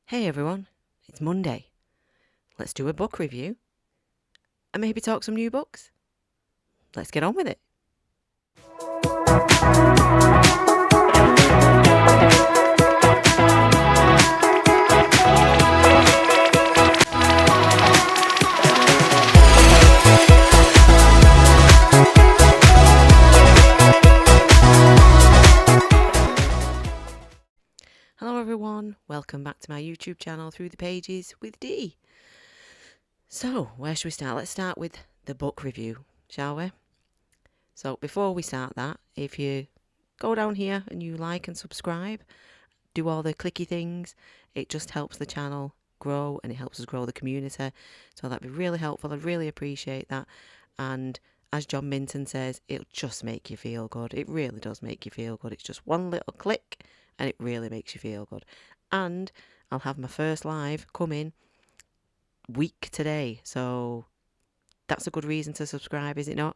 Hey everyone, it's Monday. Let's do a book review and maybe talk some new books. Let's get on with it. Hello everyone, welcome back to my YouTube channel, Through the Pages with Dee. So, where should we start? Let's start with the book review, shall we? So, before we start that, if you go down here and you like and subscribe, do all the clicky things, it just helps the channel grow and it helps us grow the community. So that'd be really helpful. I'd really appreciate that. And as John Minton says, it'll just make you feel good. It really does make you feel good. It's just one little click and it really makes you feel good. And I'll have my first live coming week today. So that's a good reason to subscribe, is it not?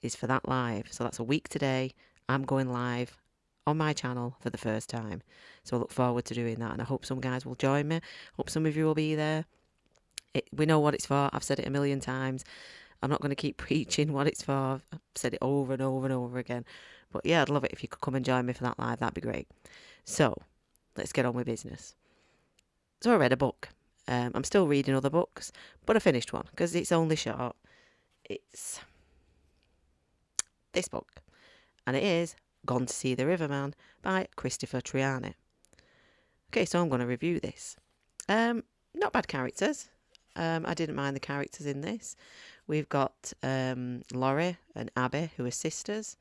Is for that live. So that's a week today. I'm going live on my channel for the first time. So I look forward to doing that and I hope some guys will join me. Hope some of you will be there. We know what it's for. I've said it a million times. I'm not going to keep preaching what it's for. I've said it over and over and over again. But yeah, I'd love it if you could come and join me for that live. That'd be great. So let's get on with business. So I read a book. I'm still reading other books, but I finished one because it's only short. It's this book, and it is Gone to See the Riverman by Christopher Triani. Okay, so I'm going to review this. Not bad characters. I didn't mind the characters in this. We've got Laurie and Abby, who are sisters.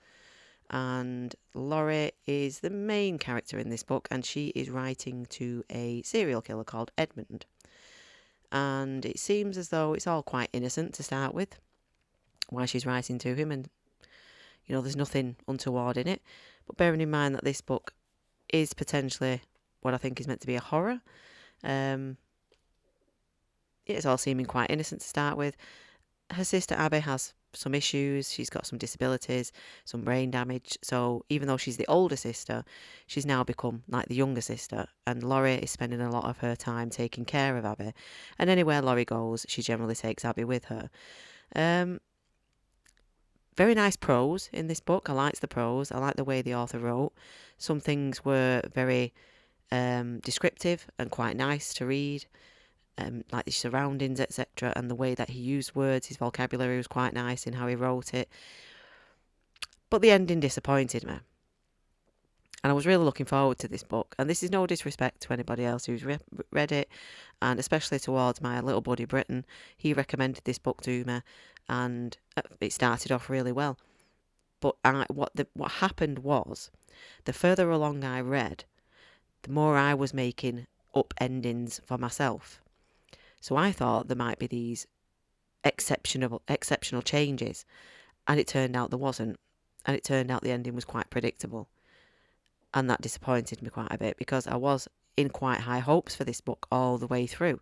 And Laurie is the main character in this book, and she is writing to a serial killer called Edmund. And it seems as though it's all quite innocent to start with, why she's writing to him, and you know, there's nothing untoward in it. But bearing in mind that this book is potentially what I think is meant to be a horror, it's all seeming quite innocent to start with. Her sister Abby has some issues. She's got some disabilities, some brain damage. So even though she's the older sister, she's now become like the younger sister. And Laurie is spending a lot of her time taking care of Abby. And anywhere Laurie goes, she generally takes Abby with her. Very nice prose in this book. I liked the prose. I liked the way the author wrote. Some things were very descriptive and quite nice to read, like the surroundings, etc. And the way that he used words, his vocabulary was quite nice in how he wrote it. But the ending disappointed me. And I was really looking forward to this book. And this is no disrespect to anybody else who's read it, and especially towards my little buddy Britain. He recommended this book to me, and it started off really well. But what happened was, the further along I read, the more I was making up endings for myself. So I thought there might be these exceptional changes, and it turned out there wasn't. And it turned out the ending was quite predictable. And that disappointed me quite a bit because I was in quite high hopes for this book all the way through.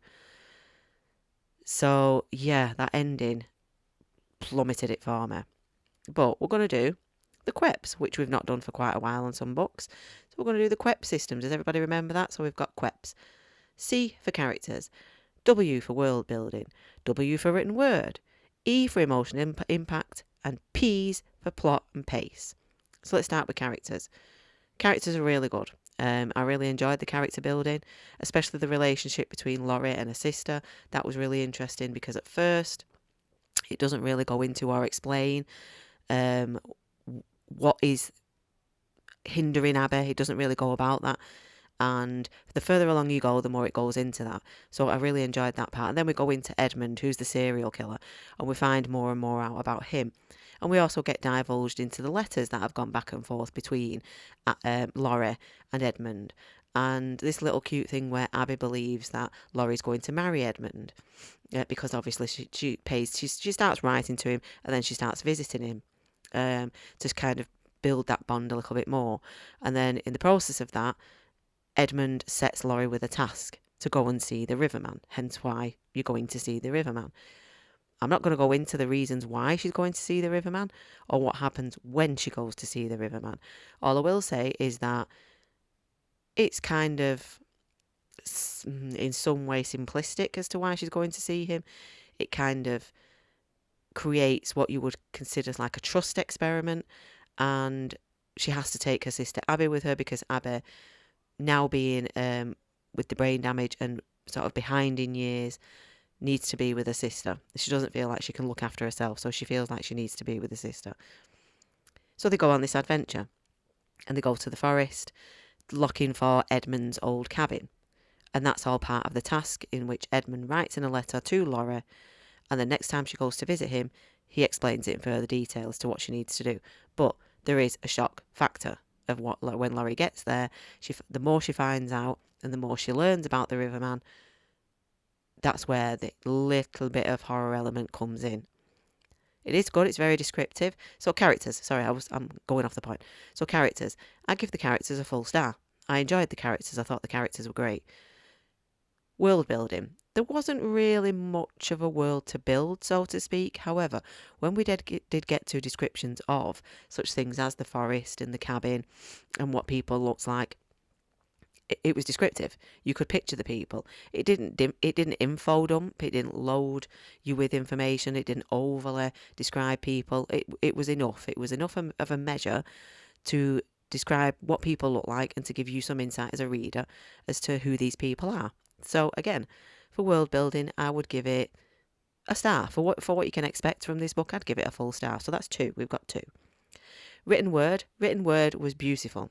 So yeah, that ending plummeted it for me. But we're going to do the QEPs, which we've not done for quite a while on some books. So we're going to do the QEP systems. Does everybody remember that? So we've got QEPs. C for characters, W for world building, W for written word, E for emotional impact, and P's for plot and pace. So let's start with characters. Characters are really good. I really enjoyed the character building, especially the relationship between Laurie and her sister. That was really interesting because at first it doesn't really go into or explain what is hindering Abby. It doesn't really go about that. And the further along you go, the more it goes into that. So I really enjoyed that part. And then we go into Edmund, who's the serial killer, and we find more and more out about him. And we also get divulged into the letters that have gone back and forth between Laurie and Edmund. And this little cute thing where Abby believes that Laurie's going to marry Edmund. Because obviously she starts writing to him and then she starts visiting him to kind of build that bond a little bit more. And then in the process of that, Edmund sets Laurie with a task to go and see the Riverman, hence why you're going to see the Riverman. I'm not going to go into the reasons why she's going to see the Riverman or what happens when she goes to see the Riverman. All I will say is that it's kind of in some way simplistic as to why she's going to see him. It kind of creates what you would consider like a trust experiment, and she has to take her sister Abby with her because Abby, now being with the brain damage and sort of behind in years, needs to be with her sister. She doesn't feel like she can look after herself, so she feels like she needs to be with her sister. So they go on this adventure, and they go to the forest, looking for Edmund's old cabin. And that's all part of the task, in which Edmund writes in a letter to Laura, and the next time she goes to visit him, he explains it in further detail as to what she needs to do. But there is a shock factor of what when Laurie gets there. The more she finds out and the more she learns about the Riverman, that's where the little bit of horror element comes in. It is good. It's very descriptive. So characters. Sorry, I'm going off the point. So characters. I give the characters a full star. I enjoyed the characters. I thought the characters were great. World building. There wasn't really much of a world to build, so to speak. However, when we did get to descriptions of such things as the forest and the cabin and what people looked like, it was descriptive. You could picture the people. It didn't info dump. It didn't load you with information. It didn't overly describe people. It was enough. It was enough of a measure to describe what people look like and to give you some insight as a reader as to who these people are. So again, for world building, I would give it a star. For what you can expect from this book, I'd give it a full star. So that's 2. We've got 2. Written word was beautiful.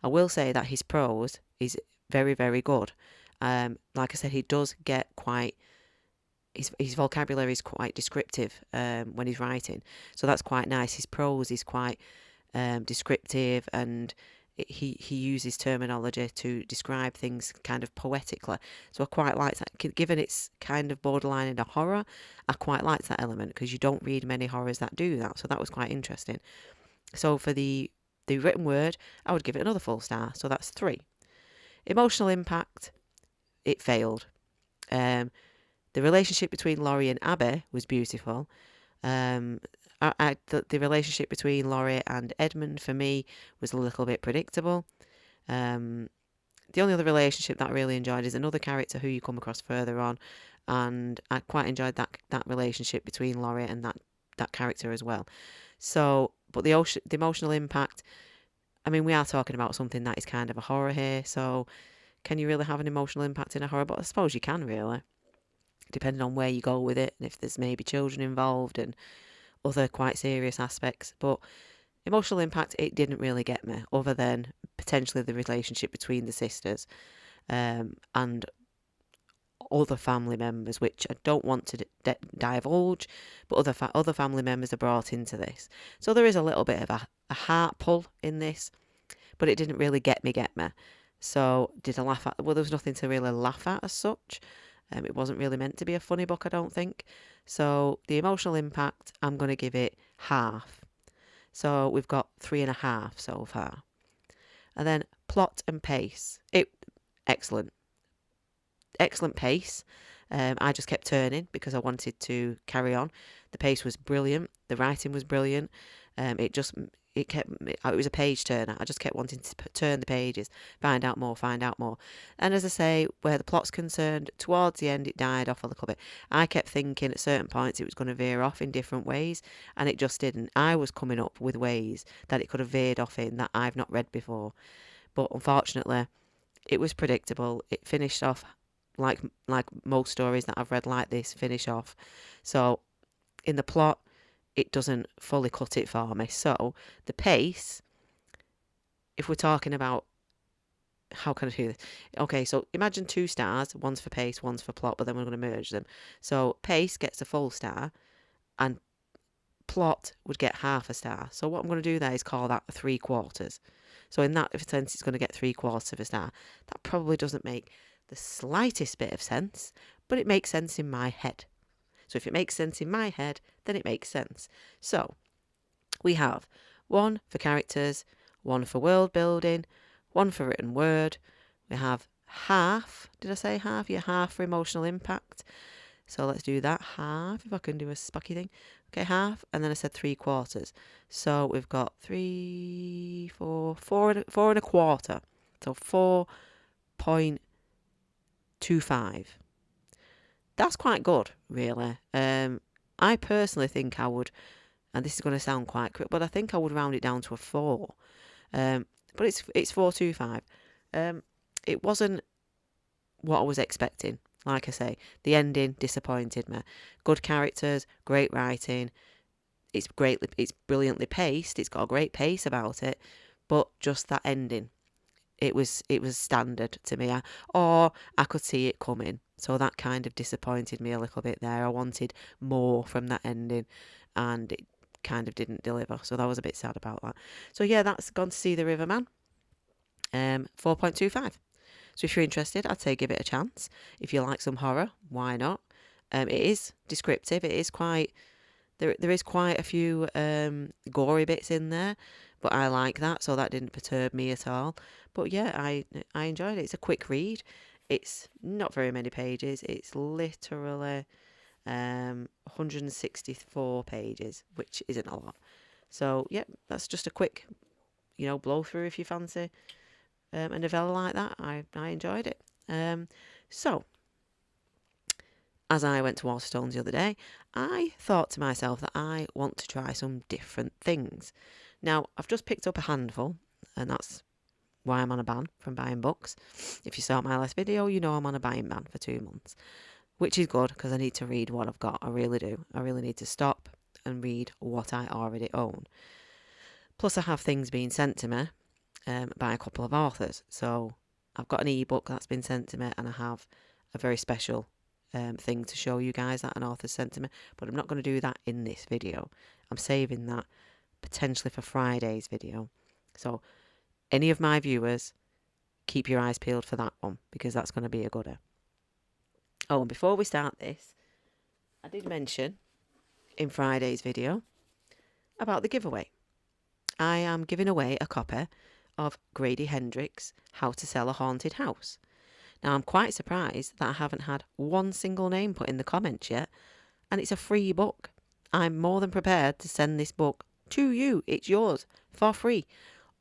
I will say that his prose is very, very good. Like I said, he does get quite... His vocabulary is quite descriptive when he's writing. So that's quite nice. His prose is quite descriptive, and he uses terminology to describe things kind of poetically. So I quite like that. Given it's kind of borderline in a horror, I quite like that element because you don't read many horrors that do that. So that was quite interesting. So for the written word, I would give it another full star. So that's 3. Emotional impact, it failed. The relationship between Laurie and Abby was beautiful. The relationship between Laurie and Edmund, for me, was a little bit predictable. The only other relationship that I really enjoyed is another character who you come across further on, and I quite enjoyed that relationship between Laurie and that character as well. So, but the emotional impact, I mean, we are talking about something that is kind of a horror here, so can you really have an emotional impact in a horror? But I suppose you can, really, depending on where you go with it, and if there's maybe children involved and other quite serious aspects. But emotional impact, it didn't really get me, other than potentially the relationship between the sisters and other family members, which I don't want to divulge, but other family members are brought into this. So there is a little bit of a heart pull in this, but it didn't really get me. So did I laugh at? Well, there was nothing to really laugh at as such. It wasn't really meant to be a funny book, I don't think. So the emotional impact, I'm going to give it half. So we've got 3.5 so far. And then plot and pace. Excellent pace. I just kept turning because I wanted to carry on. The pace was brilliant. The writing was brilliant. It was a page turner. I just kept wanting to turn the pages, find out more. And as I say, where the plot's concerned, towards the end it died off a little bit. I kept thinking at certain points it was going to veer off in different ways, and it just didn't. I was coming up with ways that it could have veered off in that I've not read before. But unfortunately, it was predictable. It finished off like most stories that I've read like this finish off. So in the plot, it doesn't fully cut it for me. So the pace, if we're talking about how can I do this? Okay, so imagine 2 stars, one's for pace, one's for plot, but then we're going to merge them. So pace gets a full star and plot would get half a star. So what I'm going to do there is call that 3/4. So in that sense, it's going to get 3/4 of a star. That probably doesn't make the slightest bit of sense, but it makes sense in my head. So if it makes sense in my head, then it makes sense. So we have 1 for characters, 1 for world building, 1 for written word. We have half. Did I say half? Yeah, half for emotional impact. So let's do that. Half, if I can do a Spocky thing. Okay, half. And then I said 3/4. So we've got 3, 4 and a quarter. So 4.5 4.25. That's quite good, really. I personally think I would, and this is going to sound quite quick, but I think I would round it down to a 4. But it's 4.25. It wasn't what I was expecting. Like I say, the ending disappointed me. Good characters, great writing. It's brilliantly paced. It's got a great pace about it, but just that ending, it was standard to me. Or I could see it coming, so that kind of disappointed me a little bit there. I wanted more from that ending, and it kind of didn't deliver. So that was a bit sad about that. So yeah, that's Gone to See the Riverman. 4.25. So if you're interested, I'd say give it a chance. If you like some horror, why not? It is descriptive. It is quite there is quite a few gory bits in there, but I like that, so that didn't perturb me at all. But yeah, I enjoyed it. It's a quick read. It's not very many pages. It's literally 164 pages, which isn't a lot. So yeah, that's just a quick, blow through if you fancy a novella like that. I enjoyed it. So, as I went to Waterstones the other day, I thought to myself that I want to try some different things. Now, I've just picked up a handful, and that's why I'm on a ban from buying books. If you saw my last video, you know I'm on a buying ban for 2 months, which is good because I need to read what I've got. I really do. I really need to stop and read what I already own. Plus, I have things being sent to me by a couple of authors. So I've got an ebook that's been sent to me, and I have a very special thing to show you guys that an author sent to me. But I'm not going to do that in this video. I'm saving that potentially for Friday's video. So any of my viewers, keep your eyes peeled for that one, because that's going to be a gooder. Oh, and before we start this, I did mention in Friday's video about the giveaway. I am giving away a copy of Grady Hendrix' How to Sell a Haunted House. Now, I'm quite surprised that I haven't had one single name put in the comments yet, and it's a free book. I'm more than prepared to send this book to you. It's yours for free.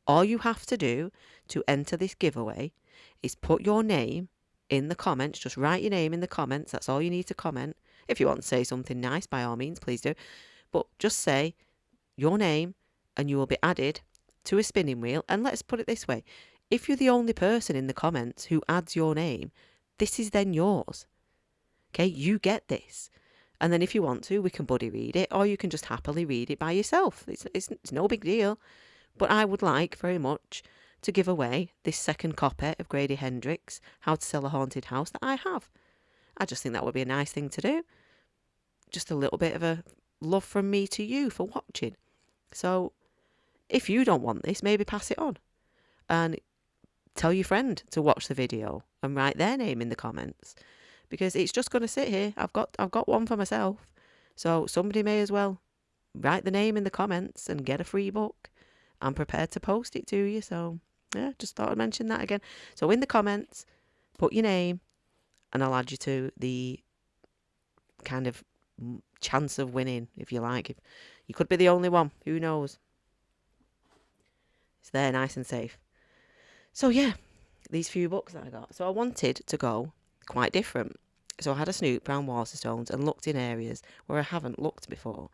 All you have to do to enter this giveaway is put your name in the comments. Just write your name in the comments. That's all you need to comment. If you want to say something nice, by all means, please do. But just say your name and you will be added to a spinning wheel. And let's put it this way. If you're the only person in the comments who adds your name, this is then yours. Okay, you get this. And then if you want to, we can buddy read it, or you can just happily read it by yourself. It's no big deal. But I would like very much to give away this second copy of Grady Hendrix' How to Sell a Haunted House that I have. I just think that would be a nice thing to do. Just a little bit of a love from me to you for watching. So if you don't want this, maybe pass it on. And tell your friend to watch the video and write their name in the comments, because it's just going to sit here. I've got one for myself, so somebody may as well write the name in the comments and get a free book. I'm prepared to post it to you. So yeah, just thought I'd mention that again. So in the comments, put your name, and I'll add you to the kind of chance of winning, if you like. If you could be the only one, who knows? It's there, nice and safe. So yeah, these few books that I got. So I wanted to go quite different. So I had a snoop around Waterstones and looked in areas where I haven't looked before.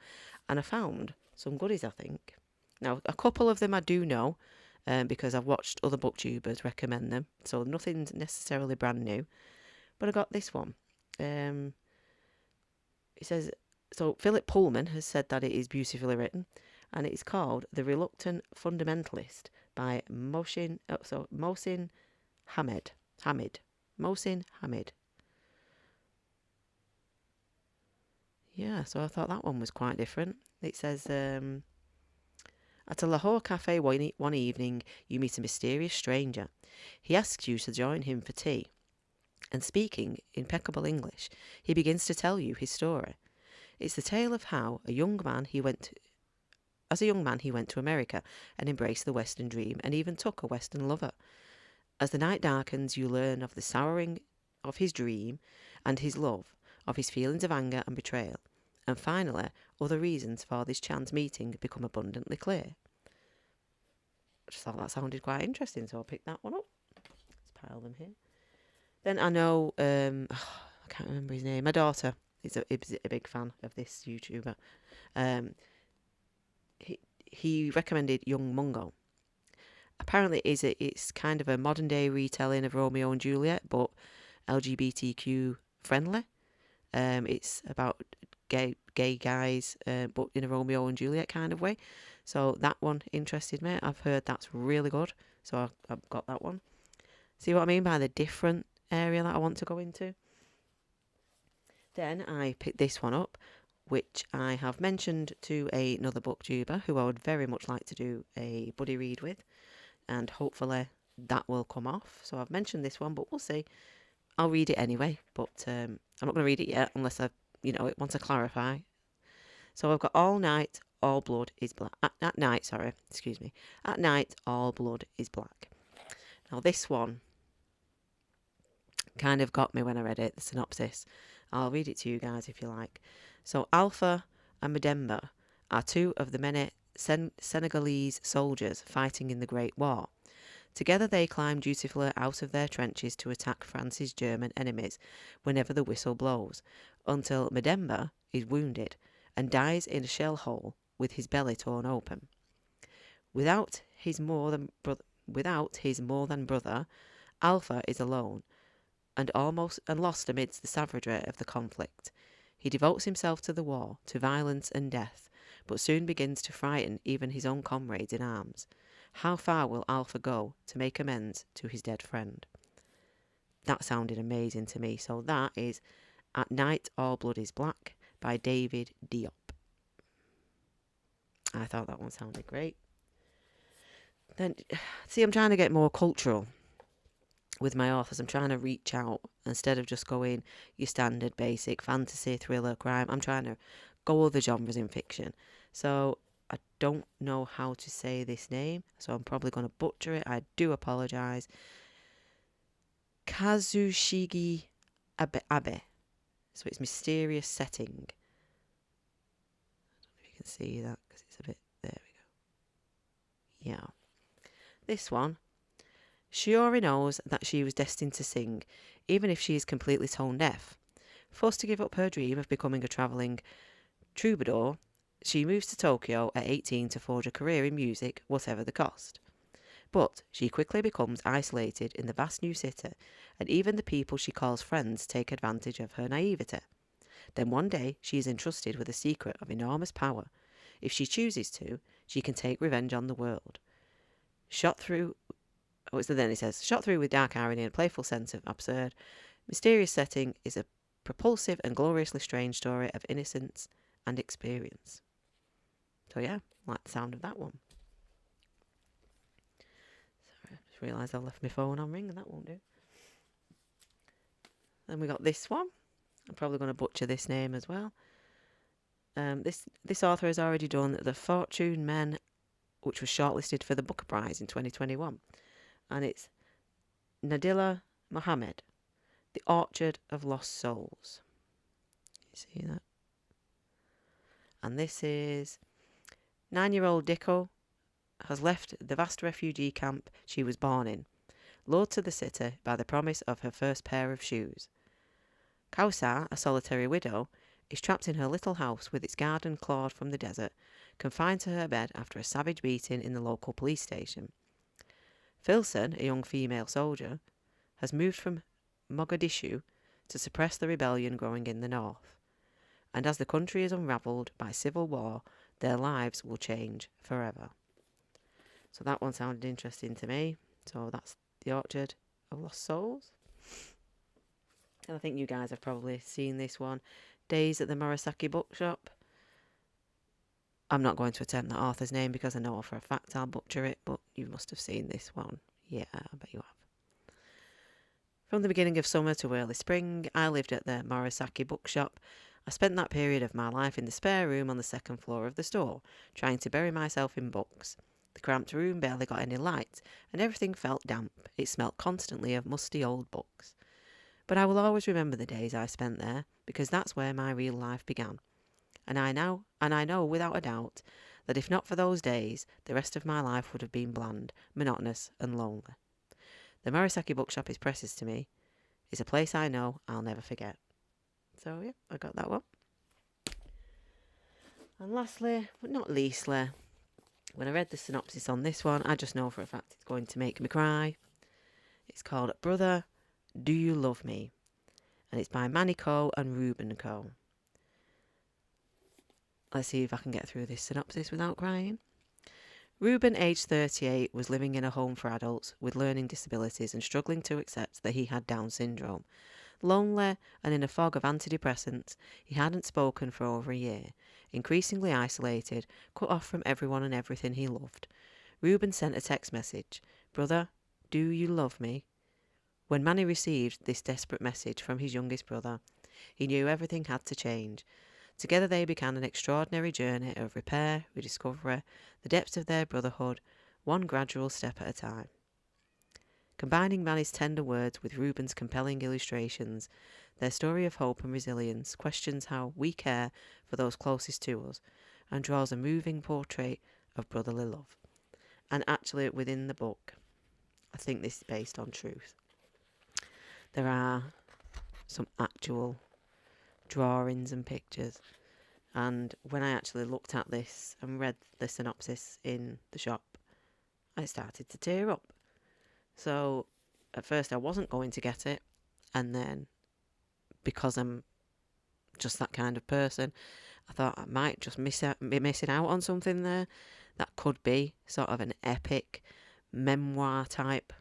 And I found some goodies, I think. Now, a couple of them I do know, because I've watched other booktubers recommend them. So nothing's necessarily brand new. But I got this one. It says, so Philip Pullman has said that it is beautifully written. And it's called The Reluctant Fundamentalist by Mohsin Hamid. Mohsin Hamid. Yeah, so I thought that one was quite different. It says, at a Lahore cafe one evening, you meet a mysterious stranger. He asks you to join him for tea. And speaking impeccable English, he begins to tell you his story. It's the tale of how As a young man, he went to America and embraced the Western dream and even took a Western lover. As the night darkens, you learn of the souring of his dream and his love, of his feelings of anger and betrayal. And finally, other reasons for this chance meeting become abundantly clear. I just thought that sounded quite interesting, so I picked that one up. Let's pile them here. Then I know, I can't remember his name. My daughter is a big fan of this YouTuber. Um, he, he recommended Young Mungo. Apparently, it's kind of a modern day retelling of Romeo and Juliet, but LGBTQ friendly. It's about gay guys, but in a Romeo and Juliet kind of way. So that one interested me. I've heard that's really good. So I've got that one. See what I mean by the different area that I want to go into? Then I picked this one up, which I have mentioned to another booktuber who I would very much like to do a buddy read with, and hopefully that will come off. So I've mentioned this one, but we'll see. I'll read it anyway, but I'm not going to read it yet unless I, want to clarify. So I've got All Night, All Blood is Black. At night, sorry, excuse me. At night, all blood is black. Now this one kind of got me when I read it, the synopsis. I'll read it to you guys if you like. So Alpha and Mademba are two of the many Senegalese soldiers fighting in the Great War. Together they climb dutifully out of their trenches to attack France's German enemies whenever the whistle blows, until Mademba is wounded and dies in a shell hole with his belly torn open. Without his more than brother, Alpha is alone and lost amidst the savagery of the conflict. He devotes himself to the war, to violence and death, but soon begins to frighten even his own comrades in arms. How far will Alpha go to make amends to his dead friend? That sounded amazing to me. So that is At Night All Blood is Black by David Diop. I thought that one sounded great. Then, see, I'm trying to get more cultural with my authors. I'm trying to reach out instead of just going your standard basic fantasy, thriller, crime. I'm trying to go other genres in fiction. So I don't know how to say this name, so I'm probably going to butcher it. I do apologise. Kazushige Abe. So it's Mysterious Setting. I don't know if you can see that because it's a bit... There we go. Yeah. This one. Shiori knows that she was destined to sing, even if she is completely tone deaf. Forced to give up her dream of becoming a travelling troubadour, she moves to Tokyo at 18 to forge a career in music, whatever the cost. But she quickly becomes isolated in the vast new city, and even the people she calls friends take advantage of her naivety. Then one day she is entrusted with a secret of enormous power. If she chooses to, she can take revenge on the world. Shot through with dark irony and a playful sense of absurd, Mysterious Setting is a propulsive and gloriously strange story of innocence and experience. So yeah, I like the sound of that one. Sorry, I just realised I left my phone on ring and that won't do. Then we got this one. I'm probably going to butcher this name as well. This author has already done The Fortune Men, which was shortlisted for the Booker Prize in 2021. And it's Nadila Mohammed, The Orchard of Lost Souls. You see that? And this is 9-year-old Diko has left the vast refugee camp she was born in, lured to the city by the promise of her first pair of shoes. Kausar, a solitary widow, is trapped in her little house with its garden clawed from the desert, confined to her bed after a savage beating in the local police station. Filson, a young female soldier, has moved from Mogadishu to suppress the rebellion growing in the north. And as the country is unravelled by civil war, their lives will change forever. So that one sounded interesting to me. So that's The Orchard of Lost Souls. And I think you guys have probably seen this one. Days at the Murasaki Bookshop. I'm not going to attempt the author's name because I know for a fact I'll butcher it, but you must have seen this one. Yeah, I bet you have. From the beginning of summer to early spring, I lived at the Murasaki Bookshop. I spent that period of my life in the spare room on the second floor of the store, trying to bury myself in books. The cramped room barely got any light, and everything felt damp. It smelt constantly of musty old books. But I will always remember the days I spent there, because that's where my real life began. And I know without a doubt that if not for those days, the rest of my life would have been bland, monotonous and lonely. The Murasaki Bookshop is precious to me. is a place I know I'll never forget. So yeah, I got that one. And lastly, but not leastly, when I read the synopsis on this one, I just know for a fact it's going to make me cry. It's called Brother, Do You Love Me? And it's by Manny Co and Ruben Co. Let's see if I can get through this synopsis without crying. Ruben, aged 38, was living in a home for adults with learning disabilities and struggling to accept that he had Down syndrome. Lonely and in a fog of antidepressants, he hadn't spoken for over a year. Increasingly isolated, cut off from everyone and everything he loved. Ruben sent a text message, Brother, do you love me? When Manny received this desperate message from his youngest brother, he knew everything had to change. Together they began an extraordinary journey of repair, rediscovery, the depths of their brotherhood, one gradual step at a time. Combining Manny's tender words with Ruben's compelling illustrations, their story of hope and resilience questions how we care for those closest to us and draws a moving portrait of brotherly love. And actually, within the book, I think this is based on truth. There are some actual drawings and pictures. And when I actually looked at this and read the synopsis in the shop, I started to tear up. So at first I wasn't going to get it, and then because I'm just that kind of person, I thought I might just be missing out on something there that could be sort of an epic memoir type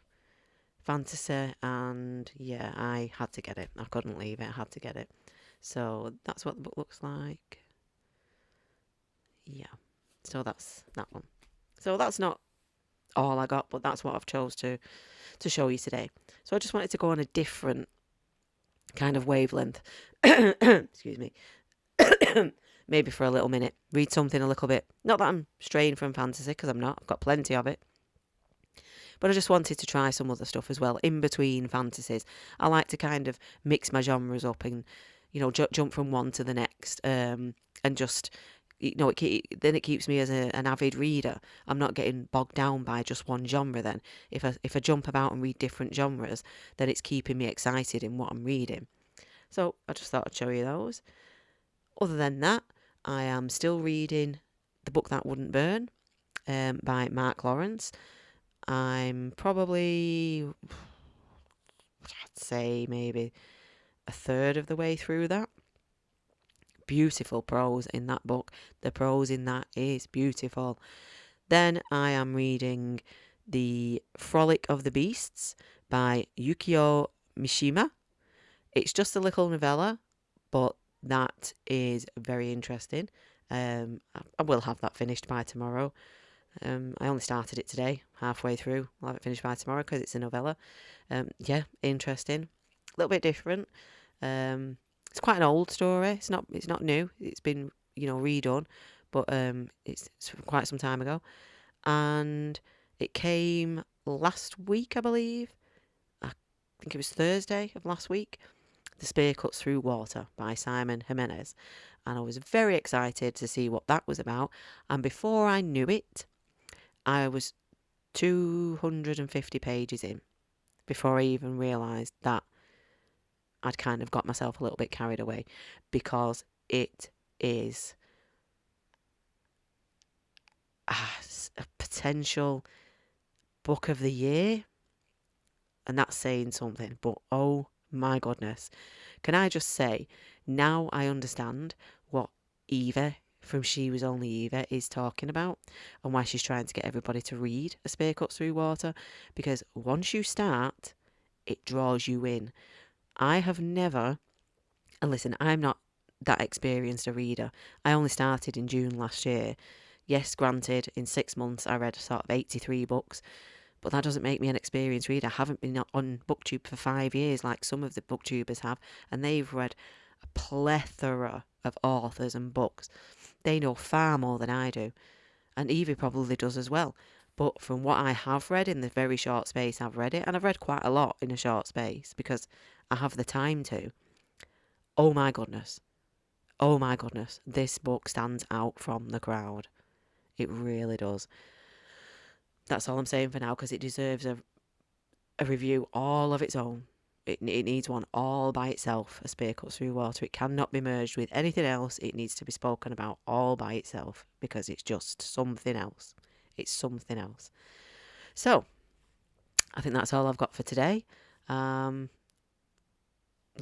fantasy, and yeah, I had to get it. I couldn't leave it. I had to get it. So that's what the book looks like. Yeah. So that's that one. So that's not all I got, but that's what I've chose to show you today. So I just wanted to go on a different kind of wavelength. Excuse me. Maybe for a little minute. Read something a little bit. Not that I'm straying from fantasy, because I'm not. I've got plenty of it. But I just wanted to try some other stuff as well, in between fantasies. I like to kind of mix my genres up and, jump from one to the next, and just, then it keeps me as an avid reader. I'm not getting bogged down by just one genre then. If I jump about and read different genres, then it's keeping me excited in what I'm reading. So I just thought I'd show you those. Other than that, I am still reading The Book That Wouldn't Burn, by Mark Lawrence. I'm probably, I'd say maybe a third of the way through that. Beautiful prose in that book. The prose in that is beautiful. Then I am reading The Frolic of the Beasts by Yukio Mishima. It's just a little novella, but that is very interesting. I will have that finished by tomorrow. I only started it today, halfway through. I'll have it finished by tomorrow because it's a novella. Yeah, interesting. A little bit different. It's quite an old story. It's not new. It's been, redone, but it's from quite some time ago. And it came last week, I believe. I think it was Thursday of last week. The Spear Cuts Through Water by Simon Jimenez. And I was very excited to see what that was about. And before I knew it, I was 250 pages in before I even realised that I'd kind of got myself a little bit carried away, because it is a potential book of the year, and that's saying something, but oh my goodness. Can I just say, now I understand what Eva from She Was Only Eva is talking about, and why she's trying to get everybody to read A Spear Cuts Through Water, because once you start, it draws you in. I have never, and listen, I'm not that experienced a reader. I only started in June last year. Yes, granted, in 6 months I read sort of 83 books, but that doesn't make me an experienced reader. I haven't been on BookTube for 5 years like some of the BookTubers have, and they've read a plethora of authors and books. They know far more than I do, and Evie probably does as well. But from what I have read in the very short space I've read it, and I've read quite a lot in a short space because I have the time to, oh my goodness, this book stands out from the crowd. It really does. That's all I'm saying for now, because it deserves a review all of its own. It needs one all by itself, A Spear Cut Through Water. It cannot be merged with anything else. It needs to be spoken about all by itself because it's just something else. It's something else. So, I think that's all I've got for today. You'll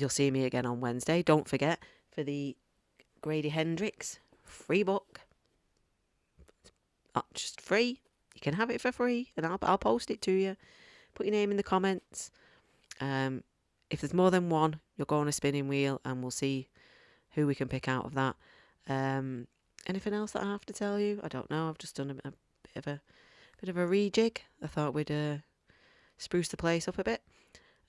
see me again on Wednesday. Don't forget, for the Grady Hendrix free book, just free. You can have it for free, and I'll post it to you. Put your name in the comments. If there's more than one, you'll go on a spinning wheel, and we'll see who we can pick out of that. Anything else that I have to tell you? I don't know. I've just done a bit of a rejig. I thought we'd spruce the place up a bit.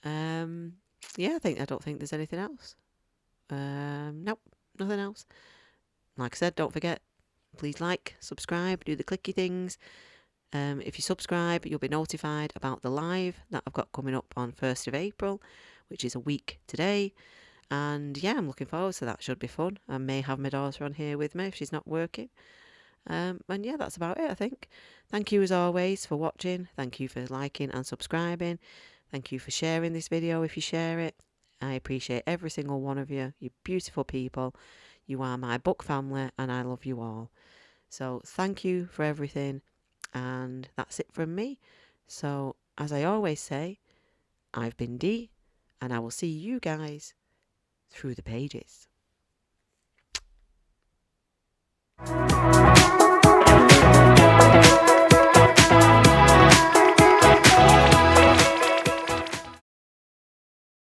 Yeah, I don't think there's anything else. Nope, nothing else. Like I said, don't forget, please like, subscribe, do the clicky things. If you subscribe, you'll be notified about the live that I've got coming up on 1st of April, which is a week today. And yeah, I'm looking forward to that. Should be fun. I may have my daughter on here with me if she's not working. And yeah, that's about it, I think. Thank you as always for watching. Thank you for liking and subscribing. Thank you for sharing this video if you share it. I appreciate every single one of you. You're beautiful people. You are my book family, and I love you all. So thank you for everything. And that's it from me. So, as I always say, I've been Dee, and I will see you guys through the pages.